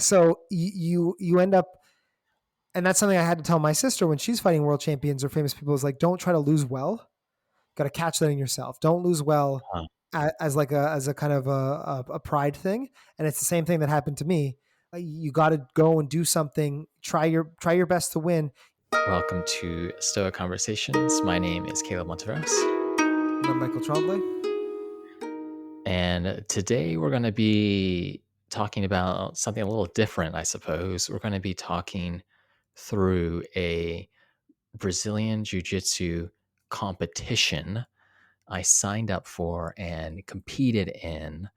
So you end up, and that's something I had to tell my sister when she's fighting world champions or famous people, is like, don't try to lose well. Got to catch that in yourself. Don't lose well Huh. as a kind of a pride thing. And it's the same thing that happened to me. You got to go and do something. Try your best to win. Welcome to Stoic Conversations. My name is Caleb Monteveros. And I'm Michael Tremblay. And today we're going to be talking about something a little different, I suppose. We're going to be talking through a Brazilian Jiu-Jitsu competition I signed up for and competed in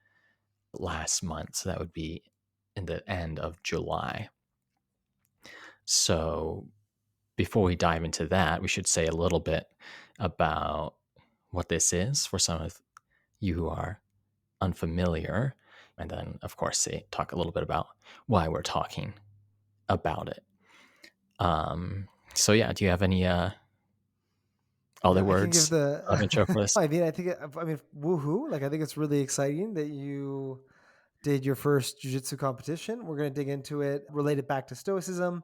last month. So that would be in the end of July. So before we dive into that, we should say a little bit about what this is for some of you who are unfamiliar. And then, of course, talk a little bit about why we're talking about it. So, yeah, do you have any other Yeah, I can give words of the. intro for this? I mean, woohoo! Like, I think it's really exciting that you did your first jiu-jitsu competition. We're going to dig into it, relate it back to Stoicism,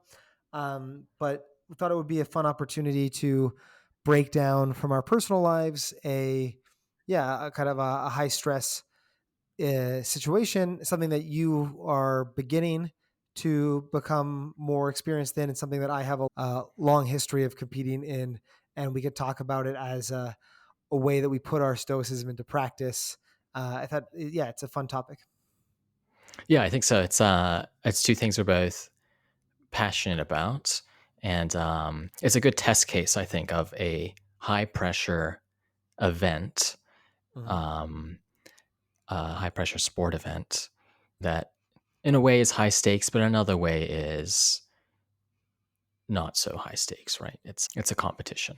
but we thought it would be a fun opportunity to break down from our personal lives a kind of a high stress situation, something that you are beginning to become more experienced in, and something that I have a long history of competing in, and we could talk about it as a way that we put our stoicism into practice. I thought, yeah, it's a fun topic. Yeah, I think so. It's two things we're both passionate about, and it's a good test case, I think, of a high pressure event, Mhm. um, a high pressure sport event that, in a way, is high stakes, but another way is not so high stakes. Right? It's a competition.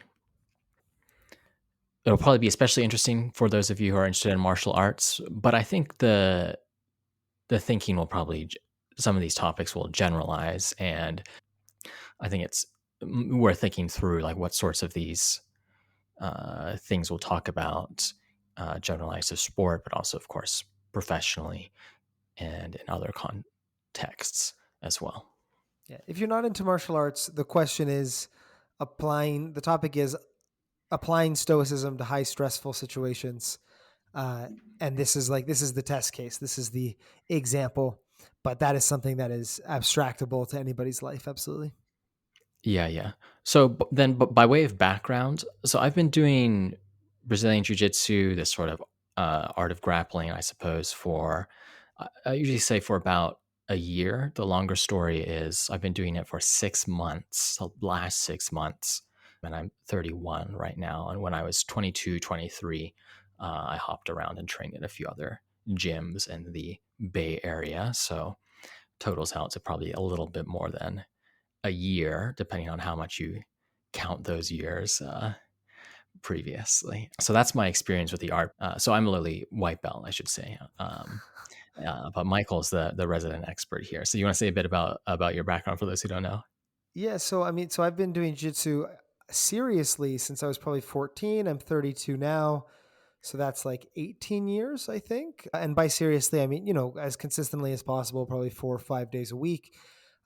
It'll probably be especially interesting for those of you who are interested in martial arts, but I think the thinking will probably, some of these topics will generalize, and I think it's worth thinking through like what sorts of these things we'll talk about, generalized to sport, but also, of course, professionally and in other contexts as well. Yeah. If you're not into martial arts, the question is the topic is applying stoicism to high stressful situations. Uh, and this is the test case. This is the example, but that is something that is abstractable to anybody's life. Absolutely. Yeah, yeah. So then, but by way of background, so I've been doing Brazilian Jiu-Jitsu, this sort of art of grappling, I suppose, for I usually say for about a year. The longer story is I've been doing it for 6 months, the last 6 months, and I'm 31 right now. And when I was 22, 23, I hopped around and trained in a few other gyms in the Bay Area. So totals out to probably a little bit more than a year, depending on how much you count those years previously. So that's my experience with the art. So I'm a literally white belt, I should say. But Michael's the resident expert here. So you want to say a bit about your background for those who don't know? Yeah. So, I mean, so I've been doing jiu-jitsu seriously since I was probably 14. I'm 32 now. So that's like 18 years, I think. And by seriously, I mean, as consistently as possible, probably 4 or 5 days a week.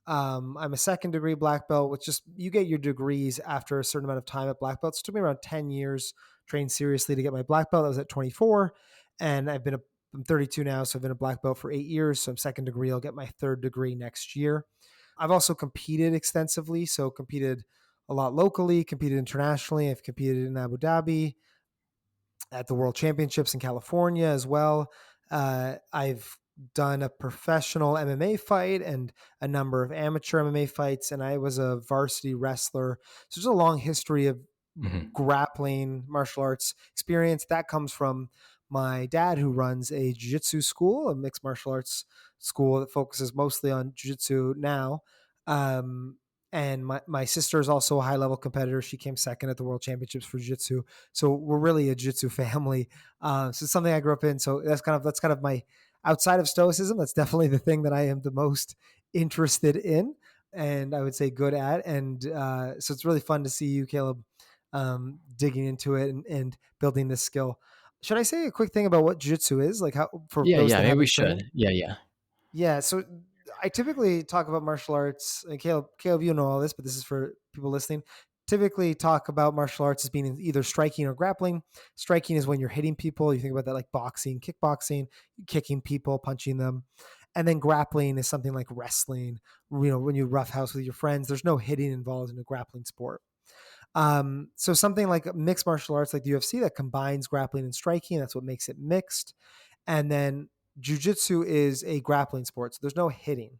I'm a second degree black belt, which just you get your degrees after a certain amount of time at black belts. It took me around 10 years, trained seriously to get my black belt. I was at 24, and I'm 32 now, so I've been a black belt for 8 years. So I'm second degree. I'll get my third degree next year. I've also competed extensively, so competed a lot locally, competed internationally. I've competed in Abu Dhabi, at the World Championships in California as well. I've done a professional MMA fight and a number of amateur MMA fights, and I was a varsity wrestler. So there's a long history of Hmm. grappling martial arts experience that comes from my dad, who runs a jiu-jitsu school, a mixed martial arts school that focuses mostly on jiu-jitsu now. Um, and my sister is also a high level competitor. She came second at the World Championships for jiu-jitsu. So we're really a jiu-jitsu family. So it's something I grew up in. So that's kind of my, outside of stoicism, that's definitely the thing that I am the most interested in, and I would say good at. And so it's really fun to see you, Caleb, digging into it and building this skill. Should I say a quick thing about what jiu-jitsu is, like how for Yeah, those yeah. that Maybe we haven't should. trained? Yeah, yeah. Yeah, so I typically talk about martial arts, and Caleb, you know all this, but this is for people listening. Typically, talk about martial arts as being either striking or grappling. Striking is when you're hitting people. You think about that like boxing, kickboxing, kicking people, punching them, and then grappling is something like wrestling. You know, when you roughhouse with your friends, there's no hitting involved in a grappling sport. So something like mixed martial arts, like the UFC, that combines grappling and striking. That's what makes it mixed. And then jujitsu is a grappling sport, so there's no hitting.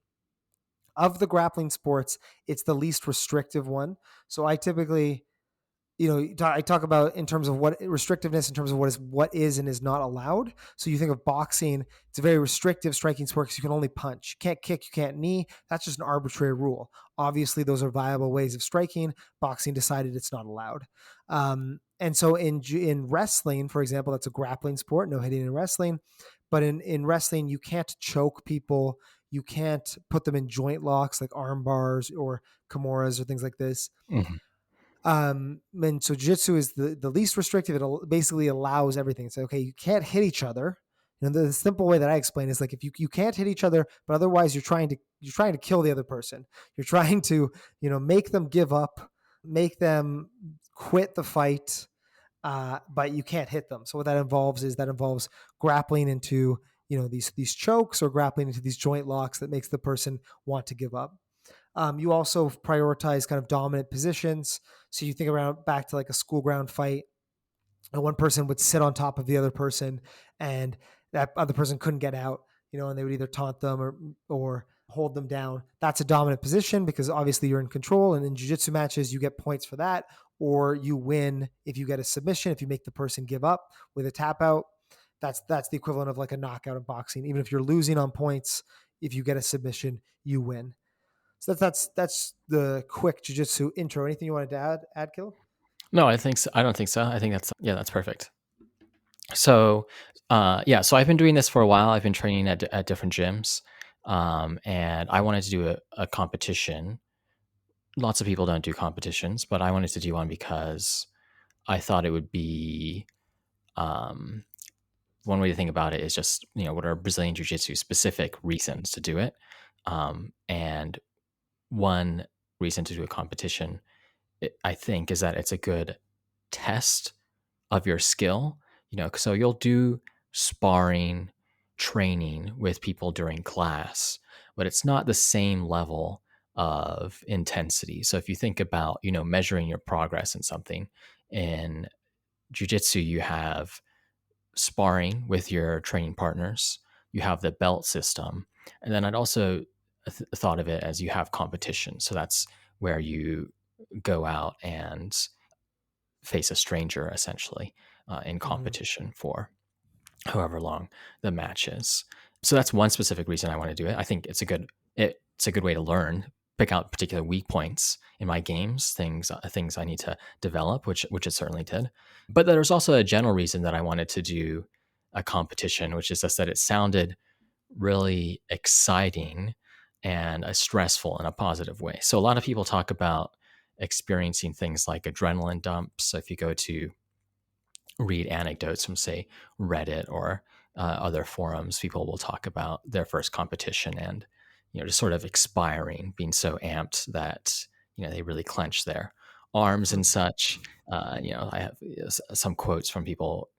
Of the grappling sports, it's the least restrictive one. So I typically, I talk about in terms of what restrictiveness, in terms of what is and is not allowed. So you think of boxing, it's a very restrictive striking sport because you can only punch. You can't kick, you can't knee. That's just an arbitrary rule. Obviously, those are viable ways of striking. Boxing decided it's not allowed. And so in wrestling, for example, that's a grappling sport, no hitting in wrestling. But in wrestling, you can't choke people. You can't put them in joint locks like arm bars or kimuras or things like this. Mhm. And so jiu-jitsu is the least restrictive. It basically allows everything. It's okay, you can't hit each other. The simple way that I explain is like if you can't hit each other, but otherwise you're trying to kill the other person. You're trying to, make them give up, make them quit the fight, but you can't hit them. So what that involves grappling into these chokes or grappling into these joint locks that makes the person want to give up. You also prioritize kind of dominant positions. So you think around back to like a school ground fight, and one person would sit on top of the other person, and that other person couldn't get out. And they would either taunt them or hold them down. That's a dominant position because obviously you're in control. And in jiu-jitsu matches, you get points for that, or you win if you get a submission. If you make the person give up with a tap out, that's the equivalent of like a knockout in boxing. Even if you're losing on points, if you get a submission, you win. So that's the quick jujitsu intro. Anything you wanted to add, Kill? No, I think so. I don't think so. I think that's perfect. So, yeah, so I've been doing this for a while. I've been training at different gyms, and I wanted to do a competition. Lots of people don't do competitions, but I wanted to do one because I thought it would be um, one way to think about it is just what are Brazilian Jiu Jitsu specific reasons to do it, and one reason to do a competition, I think, is that it's a good test of your skill. So you'll do sparring training with people during class, but it's not the same level of intensity. So if you think about, measuring your progress in something, in jujitsu, you have sparring with your training partners, you have the belt system, and then I'd also thought of it as you have competition. So that's where you go out and face a stranger essentially in Mm-hmm. competition for however long the match is. So that's one specific reason I want to do it. I think it's a good way to learn, pick out particular weak points in my games, things I need to develop, which it certainly did. But there's also a general reason that I wanted to do a competition, which is just that it sounded really exciting and stressful in a positive way. So a lot of people talk about experiencing things like adrenaline dumps. So if you go to read anecdotes from, say, Reddit or other forums, people will talk about their first competition and just sort of expiring, being so amped that they really clench their arms and such. I have some quotes from people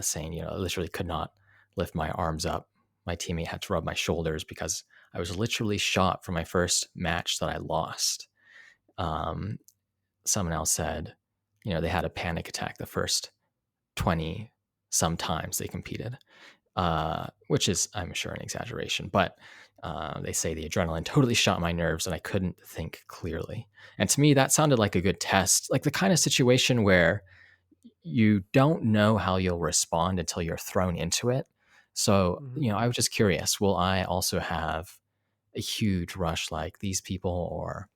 saying, I literally could not lift my arms up. My teammate had to rub my shoulders because I was literally shot from my first match that I lost. Um, Someone else said, they had a panic attack the first 20 sometimes they competed, which is, I'm sure, an exaggeration. But they say the adrenaline totally shot my nerves and I couldn't think clearly. And to me, that sounded like a good test, like the kind of situation where you don't know how you'll respond until you're thrown into it. So, Mm-hmm. I was just curious, will I also have a huge rush like these people, or,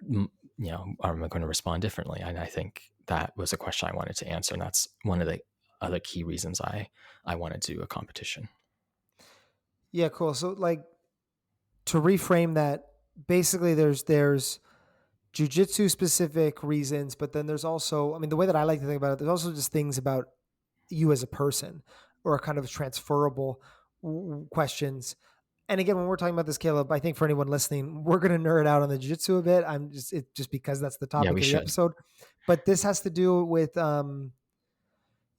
am I going to respond differently? And I think that was a question I wanted to answer. And that's one of the other key reasons I wanted to do a competition. Yeah, cool. So like to reframe that, basically there's jujitsu specific reasons, but then there's also, I mean, the way that I like to think about it, there's also just things about you as a person or kind of transferable questions. And again, when we're talking about this, Caleb, I think for anyone listening, we're going to nerd out on the jiu-jitsu a bit. Just because that's the Yeah, topic we of the should. episode. But this has to do with,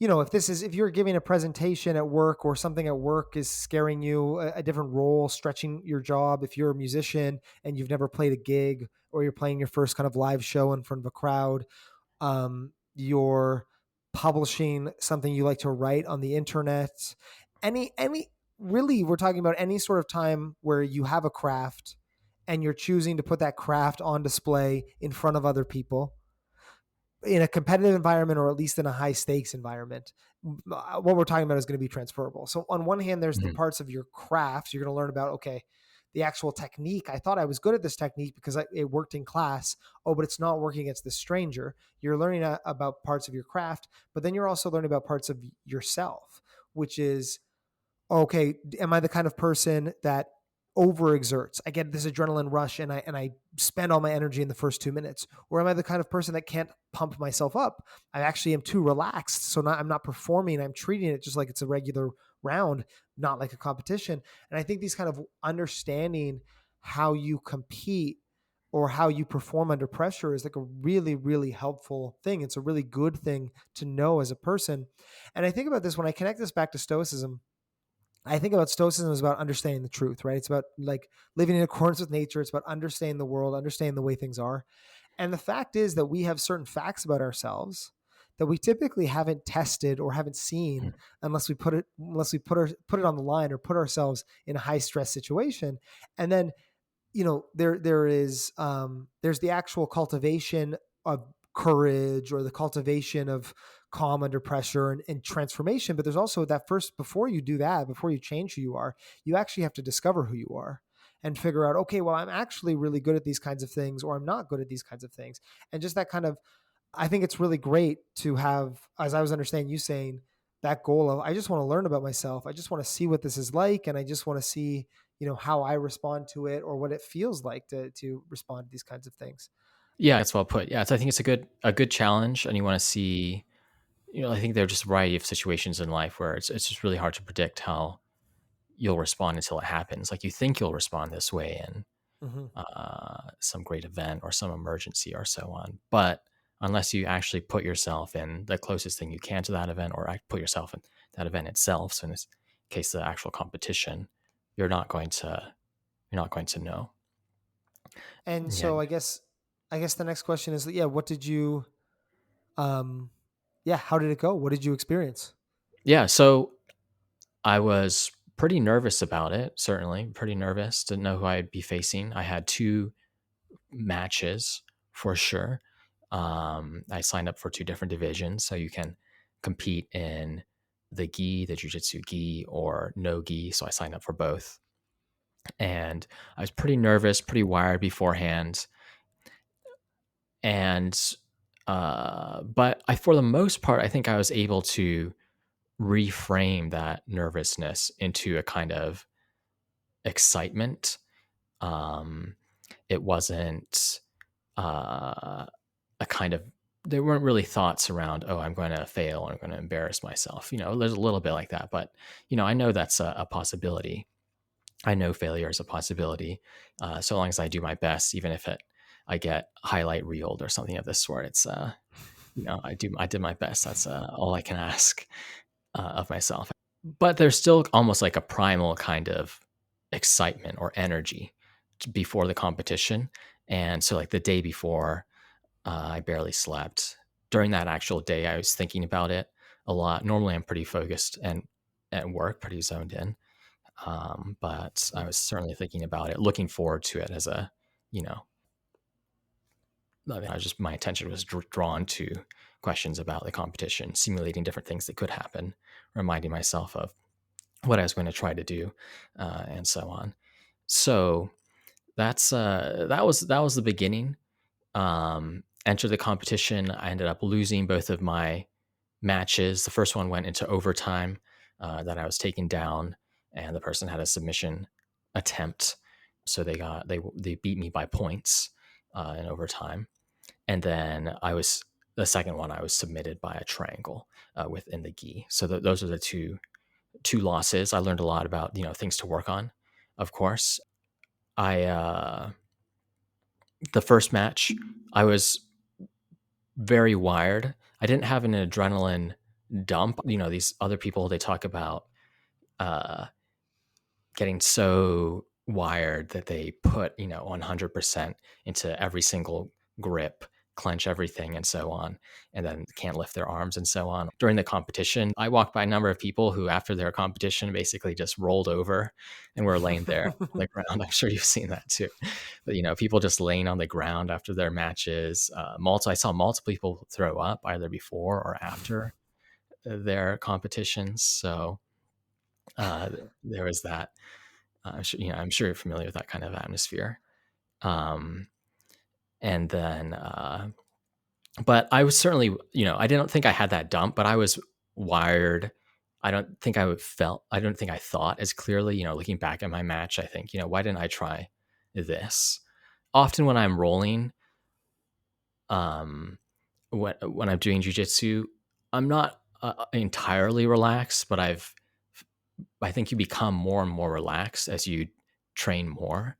if you're giving a presentation at work or something at work is scaring you, a different role, stretching your job, if you're a musician and you've never played a gig or you're playing your first kind of live show in front of a crowd, you're publishing something you like to write on the internet, any really, we're talking about any sort of time where you have a craft and you're choosing to put that craft on display in front of other people in a competitive environment, or at least in a high stakes environment. What we're talking about is going to be transferable. So on one hand, there's the Mhm. parts of your craft you're going to learn about. Okay, the actual technique. I thought I was good at this technique because it worked in class. Oh, but it's not working against this stranger. You're learning about parts of your craft, but then you're also learning about parts of yourself, which is, okay, am I the kind of person that overexerts? I get this adrenaline rush and I spend all my energy in the first 2 minutes. Or am I the kind of person that can't pump myself up? I actually am too relaxed. So I'm not performing. I'm treating it just like it's a regular round, not like a competition. And I think these kind of understanding how you compete or how you perform under pressure is like a really, really helpful thing. It's a really good thing to know as a person. And I think about this when I connect this back to Stoicism. I think about Stoicism as about understanding the truth, right? It's about like living in accordance with nature. It's about understanding the world, understanding the way things are. And the fact is that we have certain facts about ourselves that we typically haven't tested or haven't seen Mhm. unless we put it on the line or put ourselves in a high stress situation. And then, there's the actual cultivation of courage or the cultivation of calm under pressure and transformation. But there's also that first, before you do that, before you change who you are, you actually have to discover who you are and figure out, okay, well, I'm actually really good at these kinds of things, or I'm not good at these kinds of things. And just that kind of, I think it's really great to have, as I was understanding you saying, that goal of, I just want to learn about myself. I just want to see what this is like. And I just want to see, how I respond to it or what it feels like to respond to these kinds of things. Yeah, that's well put. Yeah, so I think it's a good challenge, and you want to see. I think there are just a variety of situations in life where it's just really hard to predict how you'll respond until it happens. Like you think you'll respond this way in Hmm. some great event or some emergency or so on, but unless you actually put yourself in the closest thing you can to that event, or put yourself in that event itself, so in this case, the actual competition, you're not going to you're not going to know. And Yeah, so I guess the next question is, yeah, what did you, um, yeah, how did it go? What did you experience? yeah. So I was pretty nervous about it. Certainly, pretty nervous. Didn't know who I'd be facing. I had two matches for sure. I signed up for two different divisions, so you can compete in the gi, the jiu-jitsu gi, or no gi. So I signed up for both, and I was pretty nervous, pretty wired beforehand, and but for the most part, I think I was able to reframe that nervousness into a kind of excitement. Um, it wasn't uh, a kind of there weren't really thoughts around, oh, I'm going to fail or I'm going to embarrass myself. There's a little bit like that, but I know that's a possibility. I know failure is a possibility. So long as I do my best, even if I get highlight reeled or something of this sort, it's I did my best. That's all I can ask of myself. But there's still almost like a primal kind of excitement or energy before the competition. And so, like the day before, I barely slept. During that actual day, I was thinking about it a lot. Normally, I'm pretty focused and at work, pretty zoned in. But I was certainly thinking about it, looking forward to it as you know, I mean, my attention was drawn to questions about the competition, simulating different things that could happen, reminding myself of what I was going to try to do, and so on. So that was the beginning. Entered the competition. I ended up losing both of my matches. The first one went into overtime. That I was taken down, and the person had a submission attempt, so they beat me by points in overtime. And then the second one. I was submitted by a triangle within the gi. So those are the two losses. I learned a lot about things to work on of course. I The first match, I was very wired. I didn't have an adrenaline dump. These other people, they talk about uh, getting so wired that they put 100% into every single grip, clench everything, and so on, and then can't lift their arms and so on. During the competition, I walked by a number of people who, after their competition, basically just rolled over and were laying there on the ground. I'm sure you've seen that too. But people just laying on the ground after their matches. I saw multiple people throw up either before or after their competitions. So uh, there was that. I'm sure you're familiar with that kind of atmosphere. Um, and then, but I was certainly, I didn't think I had that dump, but I was wired. I don't think I thought as clearly, looking back at my match, I think, why didn't I try this? Often when I'm rolling, um, when I'm doing jujitsu, I'm not entirely relaxed, but I think you become more and more relaxed as you train more.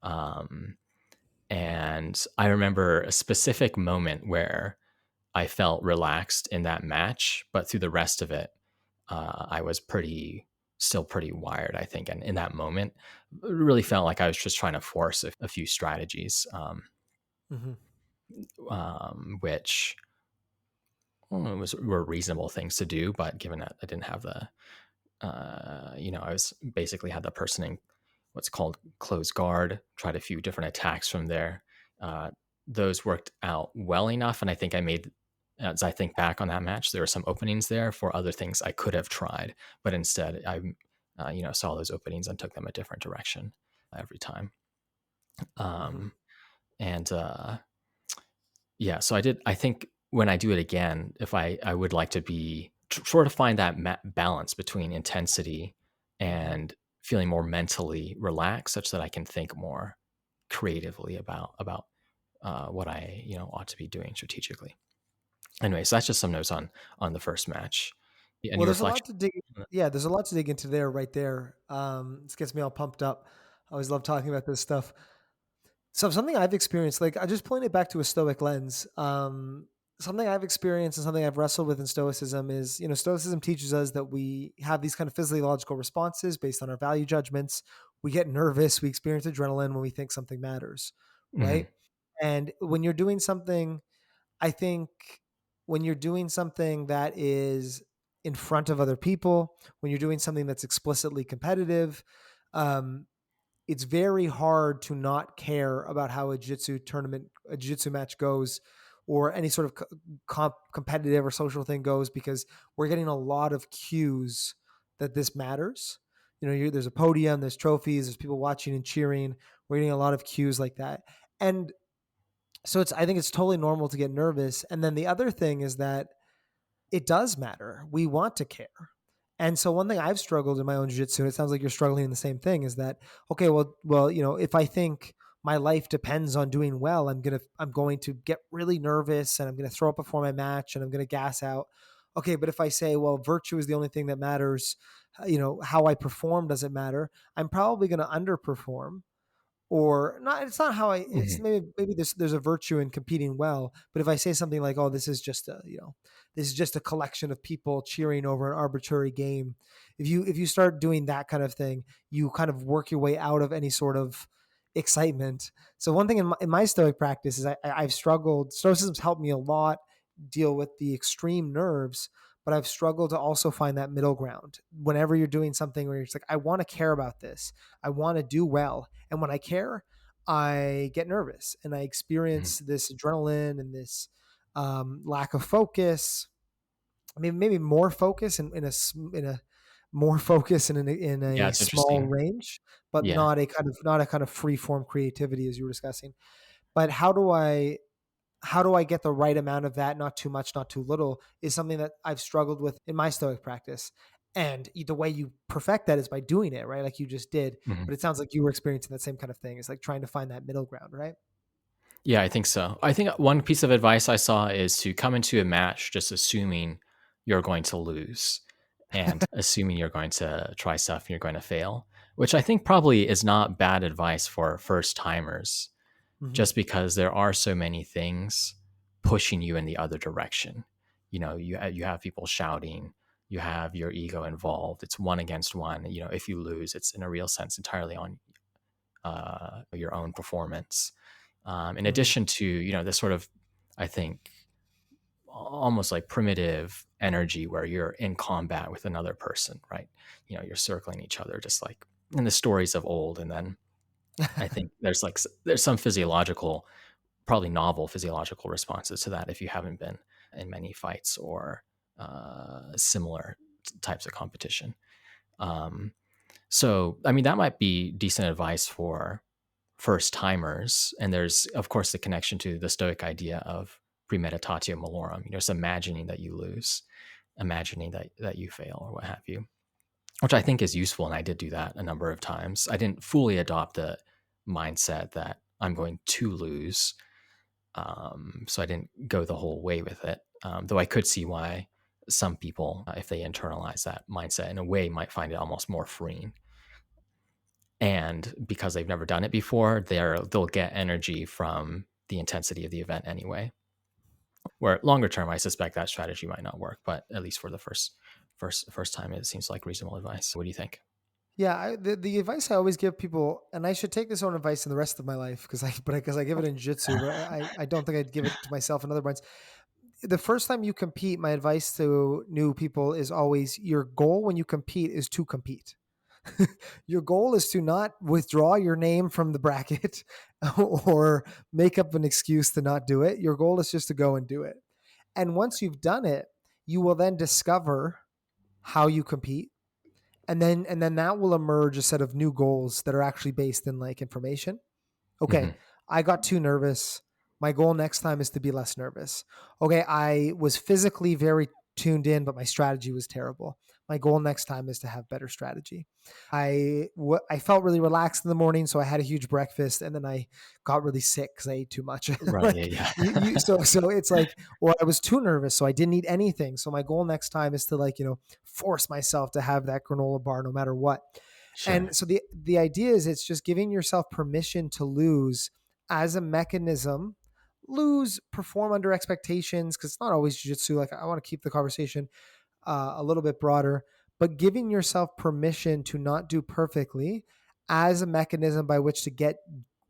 Um, and I remember a specific moment where I felt relaxed in that match, but through the rest of it, I was still pretty wired, I think. And in that moment, it really felt like I was just trying to force a few strategies, Mhm. which were reasonable things to do. But given that I didn't have I was basically had the person in what's called close guard, tried a few different attacks from there. Uh, those worked out well enough. And I think as I think back on that match, there were some openings there for other things I could have tried. But instead, I, saw those openings and took them a different direction every time. Mhm. Um, and Yeah, so I think when I do it again, if I would like to be sort of find that balance between intensity Mhm. and feeling more mentally relaxed, such that I can think more creatively about what I ought to be doing strategically. Anyway, so that's just some notes on the first match. Any Well, there's a lot reflection? to dig. Yeah, there's a lot to dig into there, right there. This gets me all pumped up. I always love talking about this stuff. So something I've experienced, like I just point it back to a Stoic lens. Something I've experienced and something I've wrestled with in Stoicism is, Stoicism teaches us that we have these kind of physiological responses based on our value judgments. We get nervous, we experience adrenaline when we think something matters, right? Hmm. And when you're doing something, I think when you're doing something that is in front of other people, when you're doing something that's explicitly competitive, um, it's very hard to not care about how a jiu-jitsu match goes, or any sort of competitive or social thing goes, because we're getting a lot of cues that this matters. There's a podium, there's trophies, there's people watching and cheering. We're getting a lot of cues like that, and so I think it's totally normal to get nervous. And then the other thing is that it does matter. We want to care. And so one thing I've struggled in my own jiu-jitsu, and it sounds like you're struggling in the same thing, is that, okay, well, if I think my life depends on doing well, I'm going to get really nervous and I'm going to throw up before my match and I'm going to gas out. Okay, but if I say, well, virtue is the only thing that matters, how I perform doesn't matter, I'm probably going to underperform. Or not, it's not how I it's Hmm. maybe there's a virtue in competing well, but if I say something like, oh, this is just a collection of people cheering over an arbitrary game, if you start doing that kind of thing, you kind of work your way out of any sort of excitement. So one thing in my Stoic practice is I've struggled. Stoicism's helped me a lot deal with the extreme nerves, but I've struggled to also find that middle ground. Whenever you're doing something where you're just like, I want to care about this, I want to do well, and when I care, I get nervous and I Hmm. experience this adrenaline and this lack of focus. I mean, maybe more focus in a more focus in Yeah, a it's small interesting. range, but Yeah. not a kind of free form creativity as you were discussing. But how do I get the right amount of that, not too much, not too little, is something that I've struggled with in my Stoic practice. And the way you perfect that is by doing it, right? Like you just did. Mhm. But it sounds like you were experiencing that same kind of thing. It's like trying to find that middle ground, right? Yeah, I think so. I think one piece of advice I saw is to come into a match just assuming you're going to lose and assuming you're going to try stuff and you're going to fail. which I think probably is not bad advice for first timers, Hmm. just because there are so many things pushing you in the other direction. You have people shouting, you have your ego involved. It's one against one. If you lose, it's in a real sense entirely on your own performance. In Hmm. addition to this sort of, I think, almost like primitive energy where you're in combat with another person, right? You're circling each other, just like in the stories of old. And then I think there's some physiological, probably novel physiological responses to that if you haven't been in many fights or similar types of competition. Um, so, I mean, that might be decent advice for first timers. And there's, of course, the connection to the Stoic idea of premeditatio malorum, just imagining that you lose, imagining that you fail or what have you, which I think is useful. And I did do that a number of times. I didn't fully adopt the mindset that I'm going to lose. So I didn't go the whole way with it. Though I could see why some people, if they internalize that mindset in a way, might find it almost more freeing. And because they've never done it before, they'll get energy from the intensity of the event anyway. Where longer term, I suspect that strategy might not work, but at least for the first time, it seems like reasonable advice. What do you think? Yeah, the advice I always give people, and I should take this own advice in the rest of my life because I give it in jiu-jitsu, but I don't think I'd give it to myself in other ones. The first time you compete, my advice to new people is always your goal when you compete is to compete. Your goal is to not withdraw your name from the bracket or make up an excuse to not do it. Your goal is just to go and do it. And once you've done it, you will then discover how you compete, and then that will emerge a set of new goals that are actually based in like information. Okay, Hmm. I got too nervous. My goal next time is to be less nervous. Okay, I was physically very tuned in, but my strategy was terrible. My goal next time is to have better strategy. I felt really relaxed in the morning, so I had a huge breakfast, and then I got really sick because I ate too much. Right. Yeah. Like Yeah. so it's like, or I was too nervous, so I didn't eat anything. So my goal next time is to like force myself to have that granola bar no matter what. Sure. And so the idea is it's just giving yourself permission to lose as a mechanism. Lose, perform under expectations, because it's not always jiu-jitsu. Like, I want to keep the conversation a little bit broader, but giving yourself permission to not do perfectly as a mechanism by which to get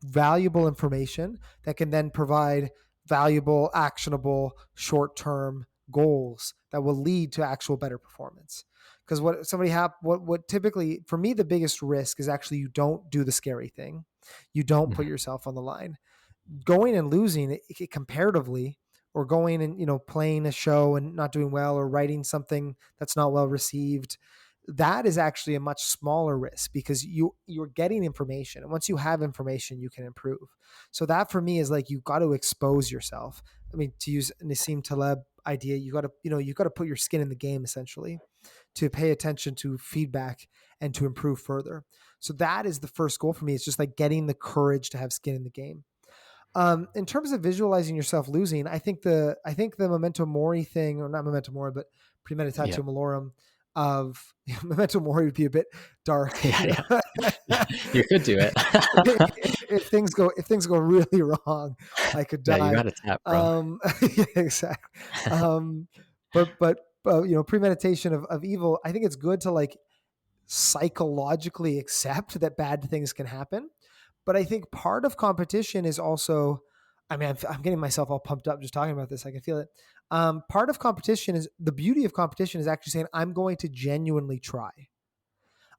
valuable information that can then provide valuable, actionable, short-term goals that will lead to actual better performance. Because what typically for me the biggest risk is actually you don't do the scary thing, you don't put Mhm. yourself on the line. Going and losing comparatively, or going and playing a show and not doing well, or writing something that's not well received, that is actually a much smaller risk because you're getting information, and once you have information you can improve. So that for me is like, you got to expose yourself. I mean, to use Nassim Taleb idea, you got to put your skin in the game essentially, to pay attention to feedback and to improve further. So that is the first goal for me. It's just like getting the courage to have skin in the game. In terms of visualizing yourself losing, I think the memento mori thing, or not memento mori, but Yeah. premeditatio malorum of memento mori would be a bit dark, Yeah. Yeah. Yeah. You could do it. if things go really wrong, I could Yeah. You die. got a tap, bro. Yeah, exactly. But premeditation of evil, I think it's good to like psychologically accept that bad things can happen. But I think part of competition is also, I mean, I'm getting myself all pumped up just talking about this. I can feel it. Part of competition is the beauty of competition is actually saying, I'm going to genuinely try.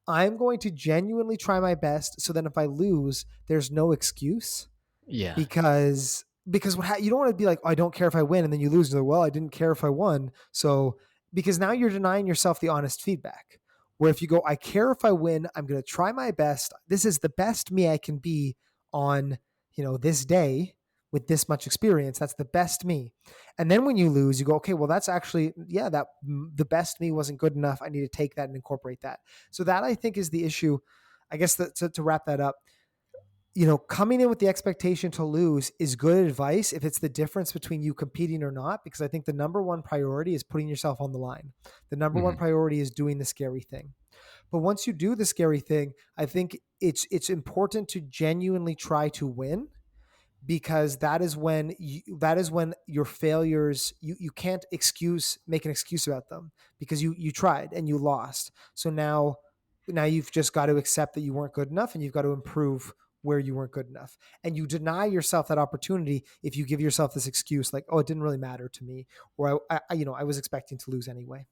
I'm going to genuinely try my best so that if I lose, there's no excuse, Yeah. because you don't want to be like, oh, I don't care if I win, and then you lose. And well, I didn't care if I won. So because now you're denying yourself the honest feedback. Where if you go, I care if I win, I'm going to try my best. This is the best me I can be on this day with this much experience. That's the best me. And then when you lose, you go, okay, well that's actually that the best me wasn't good enough. I need to take that and incorporate that. So that I think is the issue. I guess to wrap that up, coming in with the expectation to lose is good advice if it's the difference between you competing or not, because I think the number one priority is putting yourself on the line. The number one Hmm. priority is doing the scary thing. But once you do the scary thing, I think it's important to genuinely try to win, because that is when your failures, you can't excuse make an excuse about them, because you tried and you lost. So now you've just got to accept that you weren't good enough, and you've got to improve where you weren't good enough. And you deny yourself that opportunity if you give yourself this excuse like, oh, it didn't really matter to me, or I was expecting to lose anyway.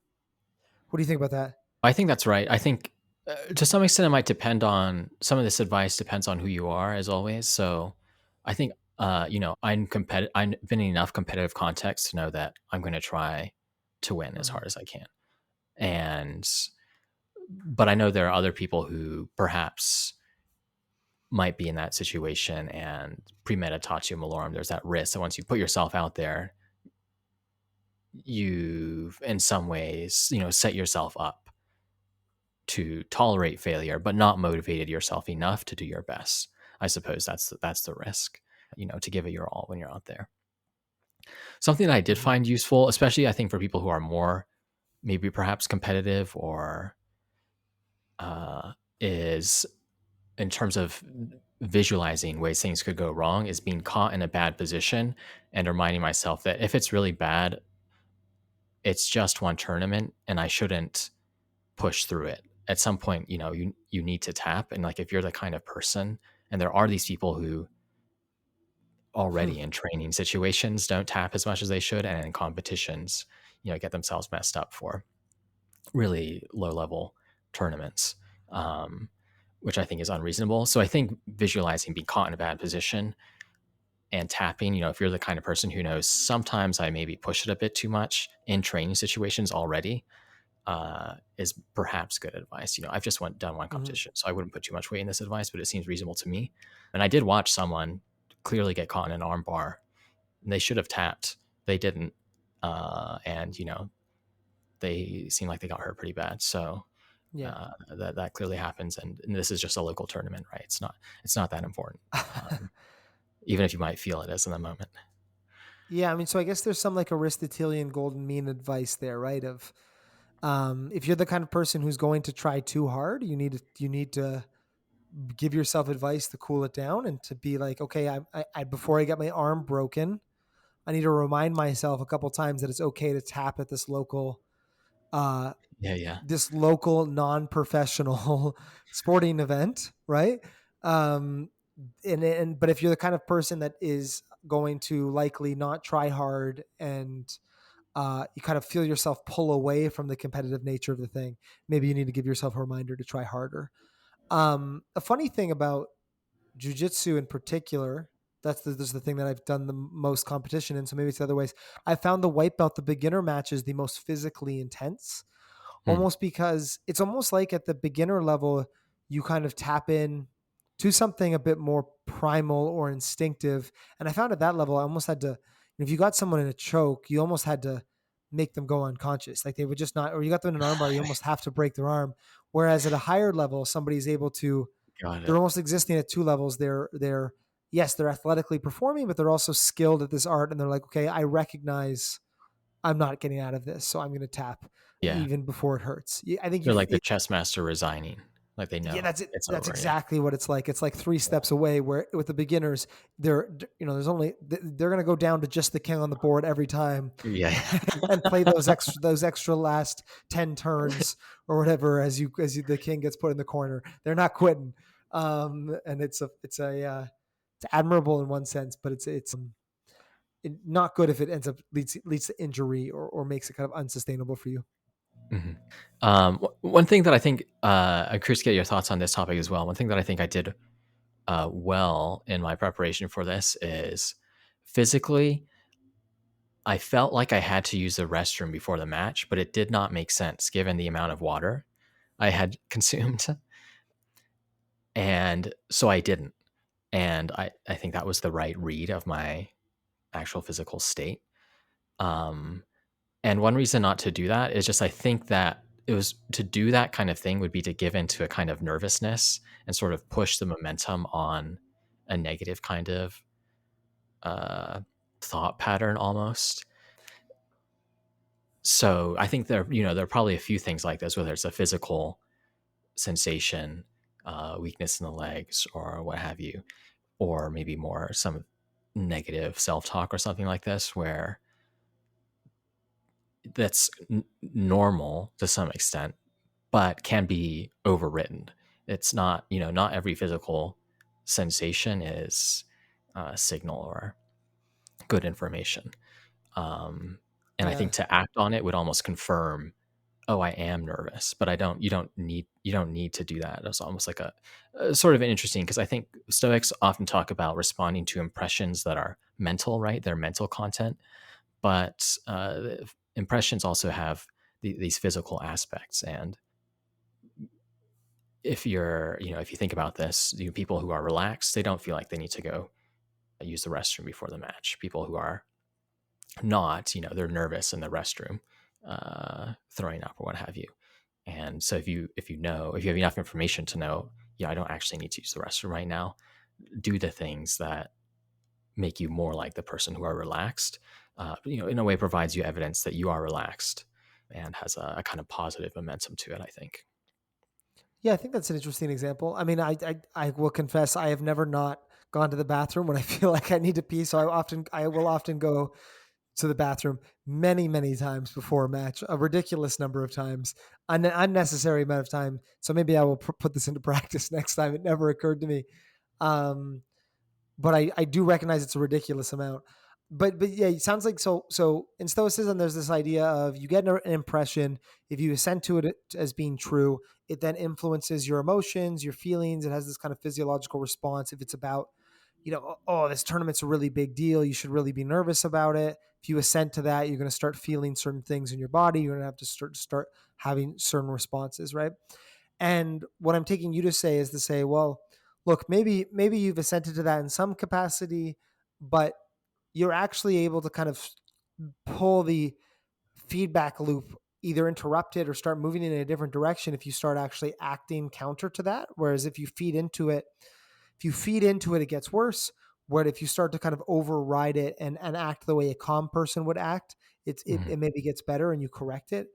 What do you think about that? I think that's right. I think to some extent it might depend on some of this advice depends on who you are, as always. So I think I've been in enough competitive context to know that I'm going to try to win as Mm-hmm. hard as I can. And but I know there are other people who perhaps might be in that situation, and premeditatio malorum, there's that risk that once you put yourself out there, you've in some ways, set yourself up to tolerate failure, but not motivated yourself enough to do your best. I suppose that's the risk, to give it your all when you're out there. Something that I did Mm-hmm. find useful, especially I think for people who are more maybe perhaps competitive or is in terms of visualizing ways things could go wrong, is being caught in a bad position and reminding myself that if it's really bad, it's just one tournament and I shouldn't push through it. At some point, you need to tap, and like if you're the kind of person, and there are these people who Hmm. already in training situations don't tap as much as they should, and in competitions, get themselves messed up for really low level tournaments, um, which I think is unreasonable. So I think visualizing being caught in a bad position and tapping, if you're the kind of person who knows sometimes I maybe push it a bit too much in training situations already, is perhaps good advice. I've just done one Hmm. competition, so I wouldn't put too much weight in this advice, but it seems reasonable to me. And I did watch someone clearly get caught in an arm bar, and they should have tapped. They didn't, and they seem like they got hurt pretty bad. So Yeah. that clearly happens, and this is just a local tournament, right? It's not that important, even if you might feel it as in the moment. Yeah, I mean, so I guess there's some like Aristotelian golden mean advice there, right? Of if you're the kind of person who's going to try too hard, you need to give yourself advice to cool it down, and to be like, okay, I before I get my arm broken, I need to remind myself a couple times that it's okay to tap at uh, Yeah, yeah, this local non-professional sporting event, right? Um, and but if you're the kind of person that is going to likely not try hard, and you kind of feel yourself pull away from the competitive nature of the thing, maybe you need to give yourself a reminder to try harder. A funny thing about jujitsu in particular, this is the thing that I've done the most competition in. So maybe it's the other ways. I found the white belt, the beginner match, is the most physically intense, hmm. almost because it's almost like at the beginner level, you kind of tap in to something a bit more primal or instinctive. And I found at that level, I almost had to, if you got someone in a choke, you almost had to make them go unconscious. Like they would just not, or you got them in an armbar, you almost have to break their arm. Whereas at a higher level, somebody's able to, Got they're it. almost existing at two levels. They're yes, they're athletically performing, but they're also skilled at this art. And they're like, okay, I recognize I'm not getting out of this, so I'm going to tap Yeah, even before it hurts. I think they're like the chess master resigning, like they yeah, know that's it. it's That's over. Yeah, exactly what it's like. It's like three steps away. Where with the beginners, there's only they're going to go down to just the king on the board every time, yeah. and play those extra last 10 turns or whatever the king gets put in the corner. They're not quitting, and it's admirable in one sense, but not good if it ends up leads to injury, or makes it kind of unsustainable for you. Mhm. One thing that I think I'm curious to get your thoughts on this topic as well. One thing that I think I did well in my preparation for this is physically, I felt like I had to use the restroom before the match, but it did not make sense given the amount of water I had consumed. And so I didn't. And I think that was the right read of my actual physical state. Um, And one reason not to do that is just I think that it was to do that kind of thing would be to give into a kind of nervousness and sort of push the momentum on a negative kind of uh, thought pattern almost. So I think there are probably a few things like this, whether it's a physical sensation, weakness in the legs, or what have you, or maybe more some negative self talk or something like this, where that's normal to some extent, but can be overwritten. It's not, not every physical sensation is a signal or good information. Um, and I Yeah. think to act on it would almost confirm, oh, I am nervous, but I don't. You don't need to do that. It's almost like a sort of interesting, because I think Stoics often talk about responding to impressions that are mental, right? They're mental content, but impressions also have these physical aspects. And if you think about this, people who are relaxed, they don't feel like they need to go use the restroom before the match. People who are not, they're nervous in the restroom, throwing up or what have you. And so if you have enough information to know, yeah, I don't actually need to use the restroom right now, do the things that make you more like the person who are relaxed. In a way, provides you evidence that you are relaxed and has a kind of positive momentum to it, I think. Yeah, I think that's an interesting example. I mean, I will confess I have never not gone to the bathroom when I feel like I need to pee. So I will often go to the bathroom many times before a match, a ridiculous number of times, an unnecessary amount of time. So maybe I will put this into practice next time. It never occurred to me. Um, but I do recognize it's a ridiculous amount. But yeah, it sounds like so in Stoicism, there's this idea of you get an impression. If you assent to it as being true, it then influences your emotions, your feelings. It has this kind of physiological response. If it's about, oh, this tournament's a really big deal, you should really be nervous about it. If you assent to that, you're going to start feeling certain things in your body. You're going to have to start having certain responses, right? And what I'm taking you to say is to say, well, look, maybe you've assented to that in some capacity, but you're actually able to kind of pull the feedback loop, either interrupt it or start moving in a different direction if you start actually acting counter to that. Whereas if you feed into it, it gets worse. Where if you start to kind of override it and act the way a calm person would act, Mhm. it maybe gets better and you correct it.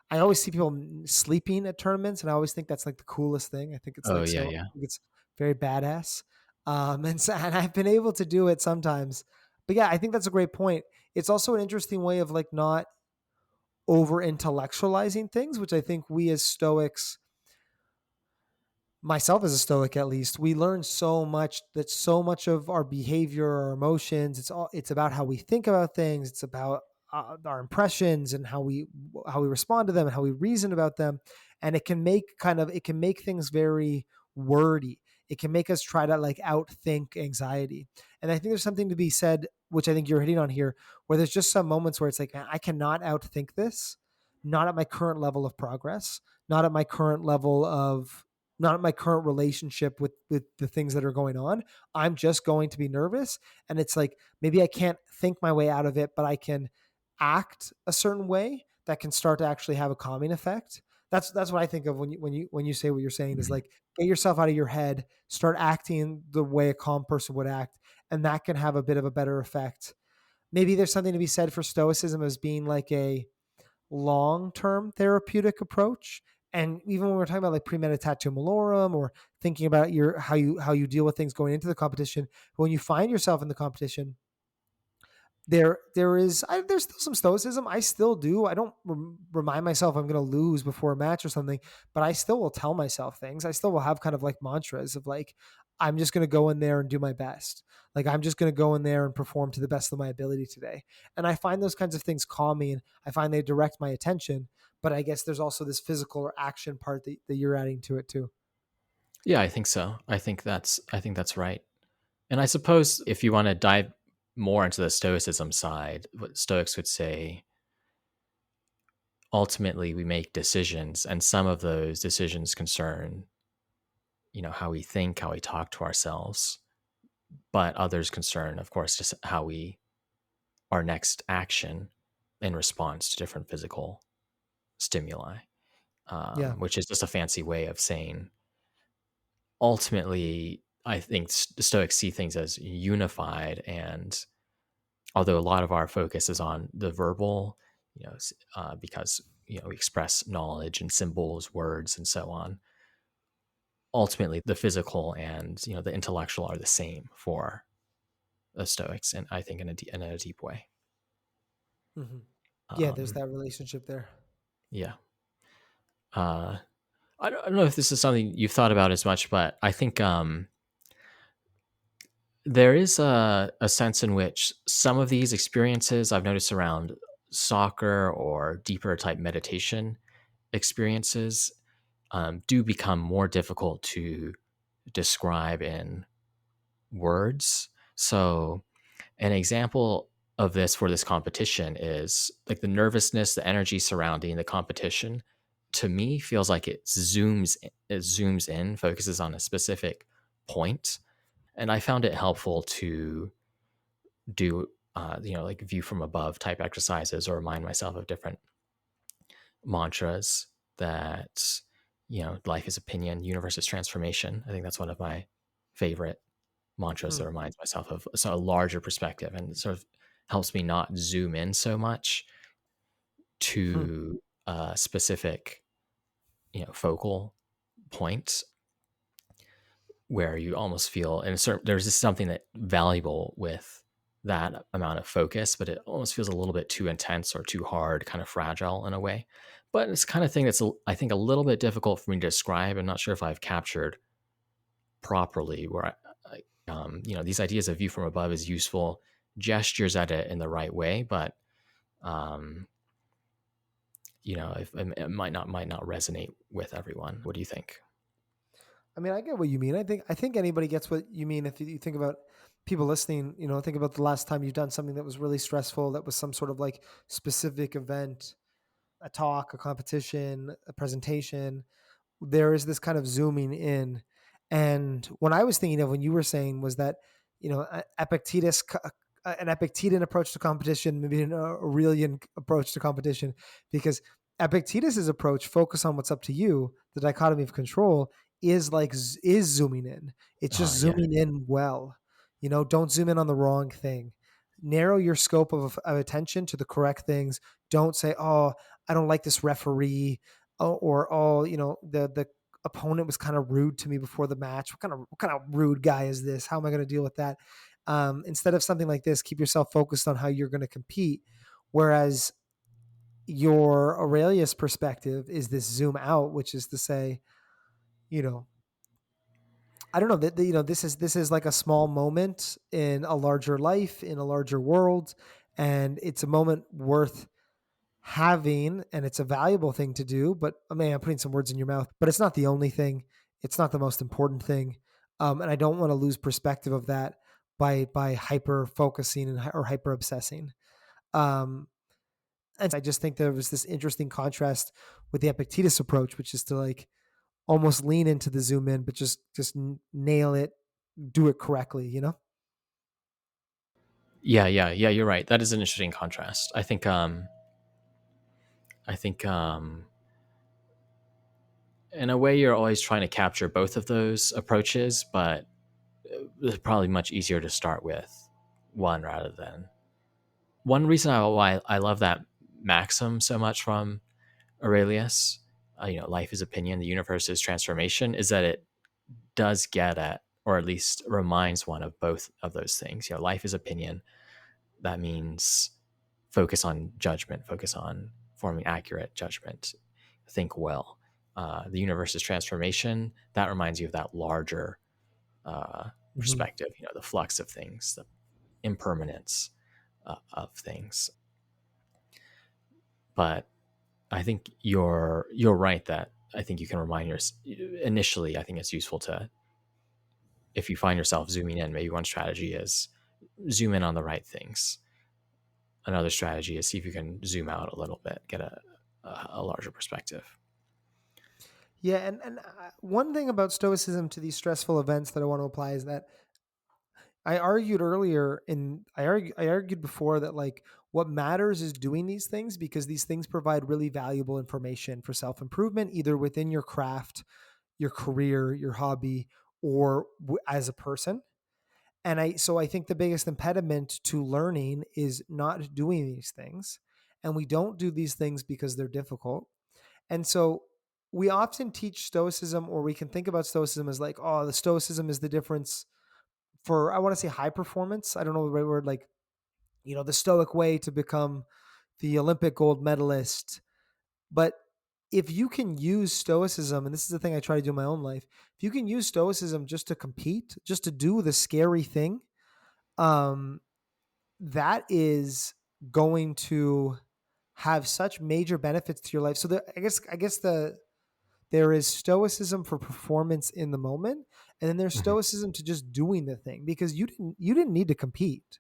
I always see people sleeping at tournaments, and I always think that's like the coolest thing. I think it's Oh like yeah, so. yeah. I think it's very badass, and I've been able to do it sometimes. But yeah, I think that's a great point. It's also an interesting way of like not over intellectualizing things, which I think we as Stoics, myself as a Stoic at least, we learn so much that so much of our behavior, our emotions, it's about how we think about things. It's about our impressions and how we respond to them and how we reason about them. And it can make things very wordy. It can make us try to like outthink anxiety. And I think there's something to be said, which I think you're hitting on here, where there's just some moments where it's like, man, I cannot outthink this, not at my current level of progress, not at my current level of not my current relationship with the things that are going on. I'm just going to be nervous, and it's like maybe I can't think my way out of it, but I can act a certain way that can start to actually have a calming effect. That's what I think of when you say what you're saying is Mhm. like get yourself out of your head, start acting the way a calm person would act, and that can have a bit of a better effect. Maybe there's something to be said for stoicism as being like a long-term therapeutic approach. And even when we're talking about like premeditatio malorum or thinking about your how you deal with things going into the competition, when you find yourself in the competition, there's still some stoicism. I still do. I don't remind myself I'm going to lose before a match or something, but I still will tell myself things. I still will have kind of like mantras of like I'm just going to go in there and do my best. Like I'm just going to go in there and perform to the best of my ability today. And I find those kinds of things calming. I find they direct my attention, but I guess there's also this physical or action part that you're adding to it too. Yeah, I think so. I think that's right. And I suppose if you want to dive more into the stoicism side, what Stoics would say, ultimately we make decisions, and some of those decisions concern, how we think, how we talk to ourselves, but others concern, of course, just how we our next action in response to different physical stimuli, Yeah. which is just a fancy way of saying, ultimately, I think the Stoics see things as unified. And although a lot of our focus is on the verbal, because we express knowledge in symbols, words, and so on, ultimately the physical and the intellectual are the same for the Stoics, and I think in a deep way. Hmm. Yeah, there's Um, that relationship there. yeah. Uh, I don't know if this is something you've thought about as much, but I think there is a sense in which some of these experiences I've noticed around soccer or deeper type meditation experiences do become more difficult to describe in words. So, an example of this for this competition is like the nervousness, the energy surrounding the competition. To me, feels like it zooms in, focuses on a specific point, and I found it helpful to do like view from above type exercises or remind myself of different mantras that life is opinion, universe is transformation. I think that's one of my favorite mantras Hmm. that reminds myself of a larger perspective and sort of helps me not zoom in so much Hmm. to a specific focal point where you almost feel, and there's just something that valuable with that amount of focus, but it almost feels a little bit too intense or too hard, kind of fragile in a way. But it's the kind of thing that's I think a little bit difficult for me to describe. I'm not sure if I've captured properly where these ideas of view from above is useful, gestures at it in the right way, but um, if, it might not resonate with everyone. What do you think? I mean, I get what you mean. I think anybody gets what you mean if you think about people listening. Think about the last time you've done something that was really stressful. That was some sort of like specific event, a talk, a competition, a presentation. There is this kind of zooming in. And what I was thinking of when you were saying was that, Epictetus, an Epictetan approach to competition, maybe an Aurelian approach to competition, because Epictetus's approach, focus on what's up to you, the dichotomy of control, is zooming in. It's just Yeah. zooming in well. Don't zoom in on the wrong thing. Narrow your scope of attention to the correct things. Don't say, "Oh, I don't like this referee," or "Oh, the opponent was kind of rude to me before the match. What kind of rude guy is this? How am I going to deal with that?" Instead of something like this, keep yourself focused on how you're going to compete. Whereas your Aurelius perspective is this zoom out, which is to say, you know, I don't know that this is like a small moment in a larger life, in a larger world, and it's a moment worth having, and it's a valuable thing to do. But I mean, I'm putting some words in your mouth, but it's not the only thing. It's not the most important thing, and I don't want to lose perspective of that by hyper focusing or hyper obsessing. Um, and I just think there was this interesting contrast with the Epictetus approach, which is to like almost lean into the zoom in, but just nail it, do it correctly. Yeah, you're right. That is an interesting contrast. I think in a way you're always trying to capture both of those approaches, but it's probably much easier to start with one rather than one reason why I love that maxim so much from Aurelius, life is opinion, the universe is transformation, is that it does get at, or at least reminds one of both of those things. Life is opinion. That means focus on judgment, focus on forming accurate judgment, think well. The universe is transformation. That reminds you of that larger Mhm. perspective, the flux of things, the impermanence of things. But I think you're right that I think you can remind yourself initially. I think it's useful to, if you find yourself zooming in, maybe one strategy is zoom in on the right things. Another strategy is see if you can zoom out a little bit, get a larger perspective. Yeah, and one thing about Stoicism to these stressful events that I want to apply is that I argued before that like what matters is doing these things because these things provide really valuable information for self improvement, either within your craft, your career, your hobby, or as a person. And I think the biggest impediment to learning is not doing these things, and we don't do these things because they're difficult. And so we often teach Stoicism, or we can think about Stoicism as like, oh, the Stoicism is the difference for, I want to say, high performance. I don't know the right word, like, the Stoic way to become the Olympic gold medalist. But if you can use Stoicism, and this is the thing I try to do in my own life, if you can use Stoicism just to compete, just to do the scary thing, um, that is going to have such major benefits to your life. So I guess there is stoicism for performance in the moment, and then there's Mhm. stoicism to just doing the thing, because you didn't need to compete.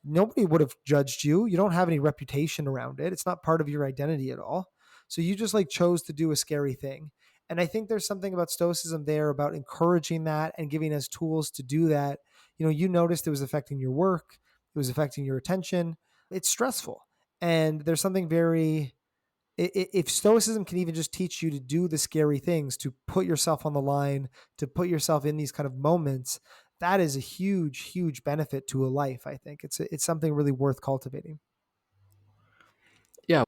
Nobody would have judged you. You don't have any reputation around it. It's not part of your identity at all. So you just like chose to do a scary thing. And I think there's something about stoicism there about encouraging that and giving us tools to do that. You noticed it was affecting your work, it was affecting your attention. It's stressful. And there's something very, if stoicism can even just teach you to do the scary things, to put yourself on the line, to put yourself in these kind of moments, that is a huge benefit to a life. I think it's something really worth cultivating. Yeah,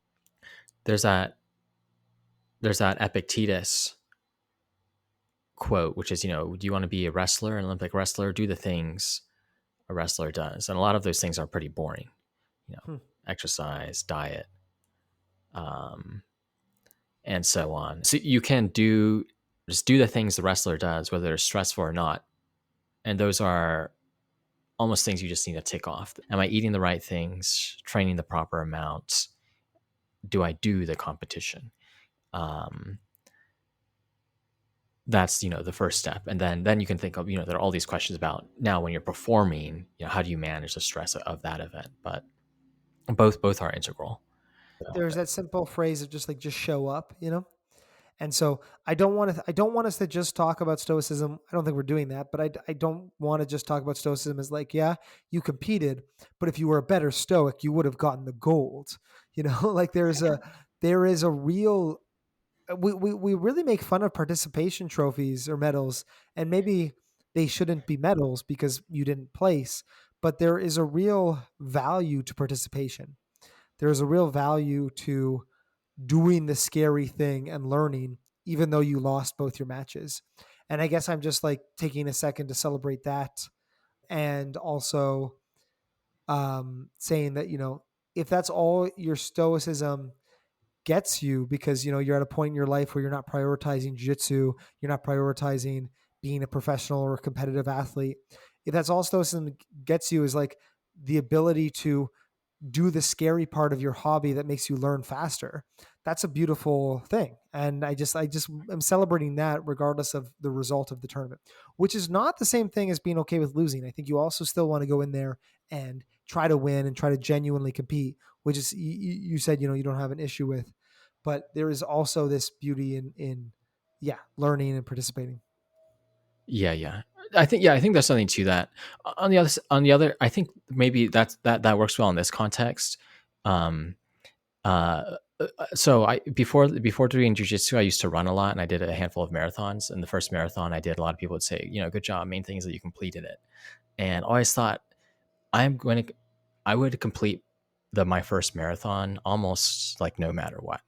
there's that there's that Epictetus quote, which is, do you want to be a wrestler, an Olympic wrestler? Do the things a wrestler does, and a lot of those things are pretty boring. You know, Hmm. exercise, diet, um, and so on. So you can do the things the wrestler does, whether they're stressful or not, and those are almost things you just need to tick off. Am I eating the right things? Training the proper amount? Do I do the competition? Um, that's the first step, and then you can think of there are all these questions about now when you're performing. How do you manage the stress of that event? But both are integral. There's that simple phrase of just show up. And so I don't want us to just talk about stoicism. I don't think we're doing that, but I don't want to just talk about stoicism as like, yeah, you competed, but if you were a better stoic, you would have gotten the gold. Like there is a real, we really make fun of participation trophies or medals, and maybe they shouldn't be medals because you didn't place, but there is a real value to participation. There is a real value to doing the scary thing and learning, even though you lost both your matches. And I guess I'm just like taking a second to celebrate that. And also saying that, if that's all your stoicism gets you, because, you're at a point in your life where you're not prioritizing jiu-jitsu, you're not prioritizing being a professional or a competitive athlete. If that's all stoicism gets you, is like the ability to do the scary part of your hobby that makes you learn faster. That's a beautiful thing. And I just am celebrating that regardless of the result of the tournament, which is not the same thing as being okay with losing. I think you also still want to go in there and try to win and try to genuinely compete, which is, you said, you don't have an issue with, but there is also this beauty in yeah, learning and participating. Yeah. I think there's something to that. On the other, I think maybe that works well in this context. Um, so I before doing jujitsu, I used to run a lot, and I did a handful of marathons. And the first marathon I did, a lot of people would say, "Good job." Main thing is that you completed it. And I always thought I'm going to, I would complete my first marathon almost like no matter what,